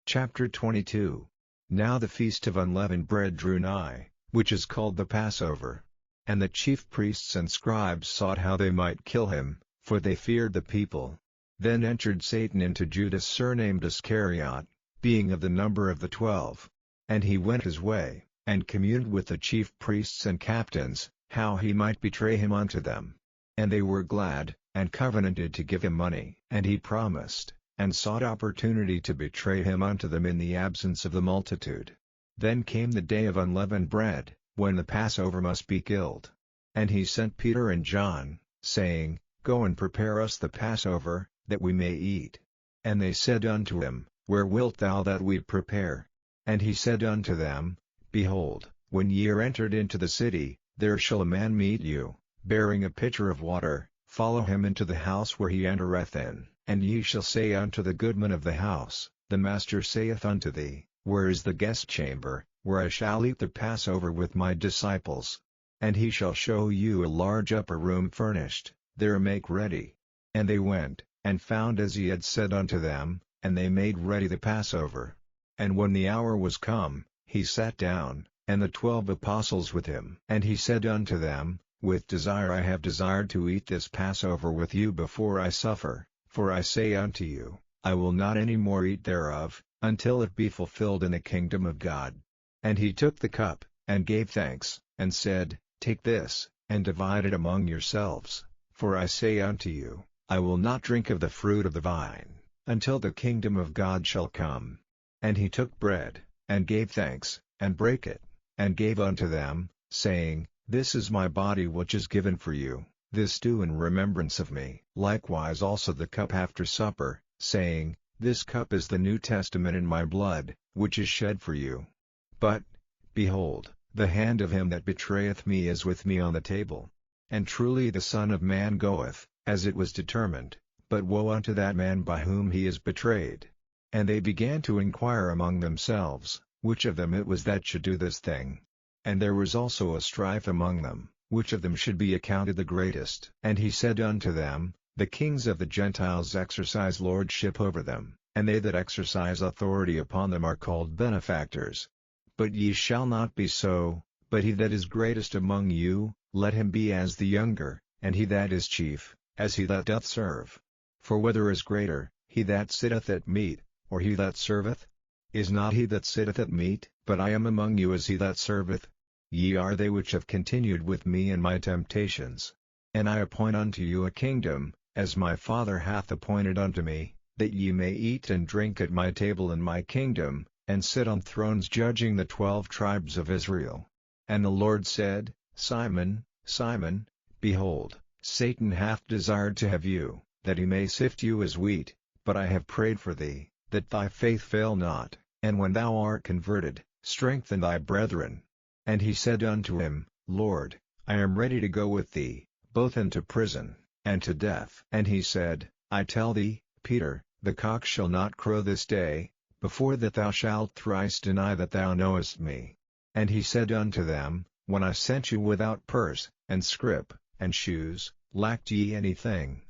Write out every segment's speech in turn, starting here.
Chapter 22. Now the feast of unleavened bread drew nigh, which is called the Passover. And the chief priests and scribes sought how they might kill him, for they feared the people. Then entered Satan into Judas surnamed Iscariot, being of the number of the 12. And he went his way, and communed with the chief priests and captains, how he might betray him unto them. And they were glad, and covenanted to give him money. And he promised, and sought opportunity to betray him unto them in the absence of the multitude. Then came the day of unleavened bread, when the Passover must be killed. And he sent Peter and John, saying, Go and prepare us the Passover, that we may eat. And they said unto him, Where wilt thou that we prepare? And he said unto them, Behold, when ye are entered into the city, there shall a man meet you, bearing a pitcher of water. Follow him into the house where he entereth in. And ye shall say unto the goodman of the house, The master saith unto thee, Where is the guest chamber, where I shall eat the Passover with my disciples? And he shall show you a large upper room furnished, there make ready. And they went, and found as he had said unto them, and they made ready the Passover. And when the hour was come, he sat down, and the 12 apostles with him. And he said unto them, With desire I have desired to eat this Passover with you before I suffer. For I say unto you, I will not any more eat thereof, until it be fulfilled in the kingdom of God. And he took the cup, and gave thanks, and said, Take this, and divide it among yourselves, for I say unto you, I will not drink of the fruit of the vine, until the kingdom of God shall come. And he took bread, and gave thanks, and brake it, and gave unto them, saying, This is my body which is given for you. This do in remembrance of me. Likewise also the cup after supper, saying, This cup is the New Testament in my blood, which is shed for you. But, behold, the hand of him that betrayeth me is with me on the table. And truly the Son of Man goeth, as it was determined, but woe unto that man by whom he is betrayed. And they began to inquire among themselves, which of them it was that should do this thing. And there was also a strife among them, which of them should be accounted the greatest. And he said unto them, The kings of the Gentiles exercise lordship over them, and they that exercise authority upon them are called benefactors. But ye shall not be so, but he that is greatest among you, let him be as the younger, and he that is chief, as he that doth serve. For whether is greater, he that sitteth at meat, or he that serveth? Is not he that sitteth at meat? But I am among you as he that serveth. Ye are they which have continued with me in my temptations. And I appoint unto you a kingdom, as my Father hath appointed unto me, that ye may eat and drink at my table in my kingdom, and sit on thrones judging the 12 tribes of Israel. And the Lord said, Simon, Simon, behold, Satan hath desired to have you, that he may sift you as wheat, but I have prayed for thee, that thy faith fail not, and when thou art converted, strengthen thy brethren. And he said unto him, Lord, I am ready to go with thee, both into prison, and to death. And he said, I tell thee, Peter, the cock shall not crow this day, before that thou shalt thrice deny that thou knowest me. And he said unto them, When I sent you without purse, and scrip, and shoes, lacked ye anything?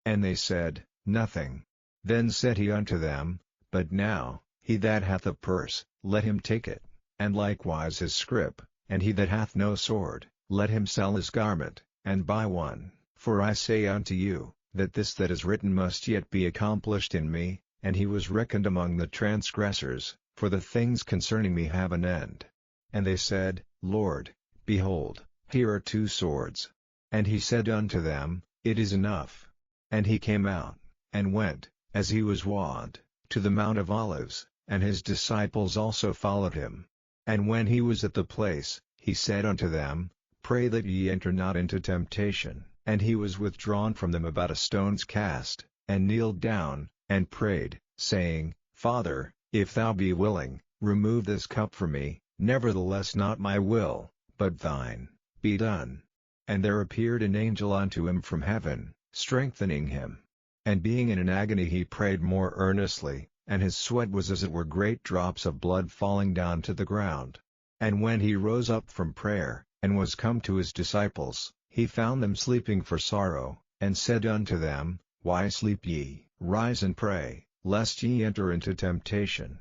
And they said, Nothing. Then said he unto them, But now, he that hath a purse, let him take it, and likewise his scrip. And he that hath no sword, let him sell his garment, and buy one. For I say unto you, that this that is written must yet be accomplished in me. And he was reckoned among the transgressors, for the things concerning me have an end. And they said, Lord, behold, here are 2 swords. And he said unto them, It is enough. And he came out, and went, as he was wont, to the Mount of Olives, and his disciples also followed him. And when he was at the place, he said unto them, Pray that ye enter not into temptation. And he was withdrawn from them about a stone's cast, and kneeled down, and prayed, saying, Father, if thou be willing, remove this cup from me, nevertheless not my will, but thine, be done. And there appeared an angel unto him from heaven, strengthening him. And being in an agony he prayed more earnestly, and his sweat was as it were great drops of blood falling down to the ground. And when he rose up from prayer, and was come to his disciples, he found them sleeping for sorrow, and said unto them, Why sleep ye? Rise and pray, lest ye enter into temptation.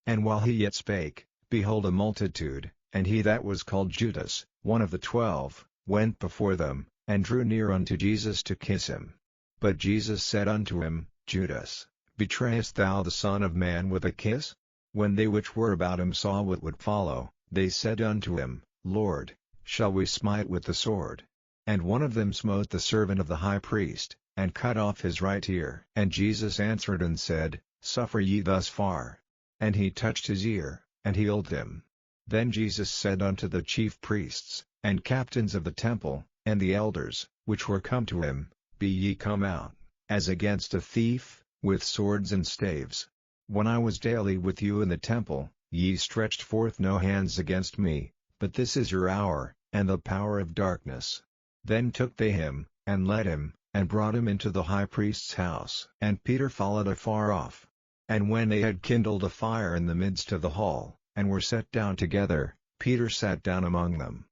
And while he yet spake, behold a multitude, and he that was called Judas, one of the 12, went before them, and drew near unto Jesus to kiss him. But Jesus said unto him, Judas, betrayest thou the Son of Man with a kiss? When they which were about him saw what would follow, they said unto him, Lord, shall we smite with the sword? And one of them smote the servant of the high priest, and cut off his right ear. And Jesus answered and said, Suffer ye thus far. And he touched his ear, and healed him. Then Jesus said unto the chief priests, and captains of the temple, and the elders, which were come to him, Be ye come out, as against a thief, with swords and staves. When I was daily with you in the temple, ye stretched forth no hands against me, but this is your hour, and the power of darkness. Then took they him, and led him, and brought him into the high priest's house. And Peter followed afar off. And when they had kindled a fire in the midst of the hall, and were set down together, Peter sat down among them.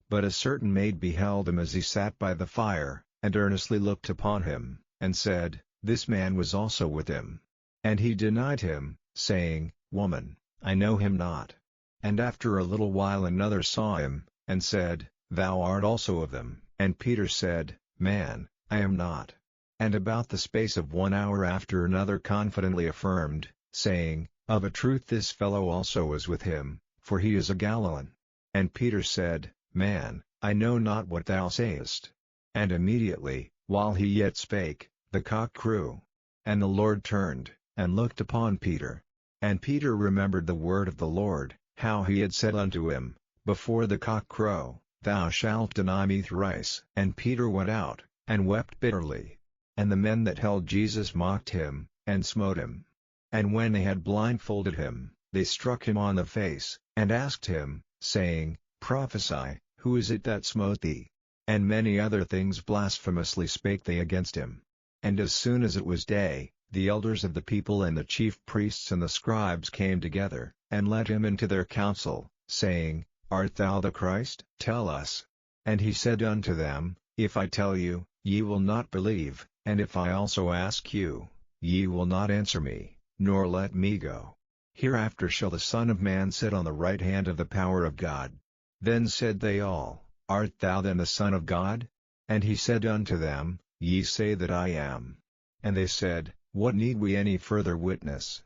But a certain maid beheld him as he sat by the fire, and earnestly looked upon him, and said, This man was also with him. And he denied him, saying, Woman, I know him not. And after a little while another saw him, and said, Thou art also of them. And Peter said, Man, I am not. And about the space of 1 hour after another confidently affirmed, saying, Of a truth this fellow also was with him, for he is a Galilean. And Peter said, Man, I know not what thou sayest. And immediately, while he yet spake, the cock crew. And the Lord turned, and looked upon Peter. And Peter remembered the word of the Lord, how he had said unto him, Before the cock crow, thou shalt deny me thrice. And Peter went out, and wept bitterly. And the men that held Jesus mocked him, and smote him. And when they had blindfolded him, they struck him on the face, and asked him, saying, Prophesy, who is it that smote thee? And many other things blasphemously spake they against him. And as soon as it was day, the elders of the people and the chief priests and the scribes came together, and led him into their council, saying, Art thou the Christ? Tell us. And he said unto them, If I tell you, ye will not believe, and if I also ask you, ye will not answer me, nor let me go. Hereafter shall the Son of Man sit on the right hand of the power of God. Then said they all, Art thou then the Son of God? And he said unto them, Ye say that I am. And they said, What need we any further witness?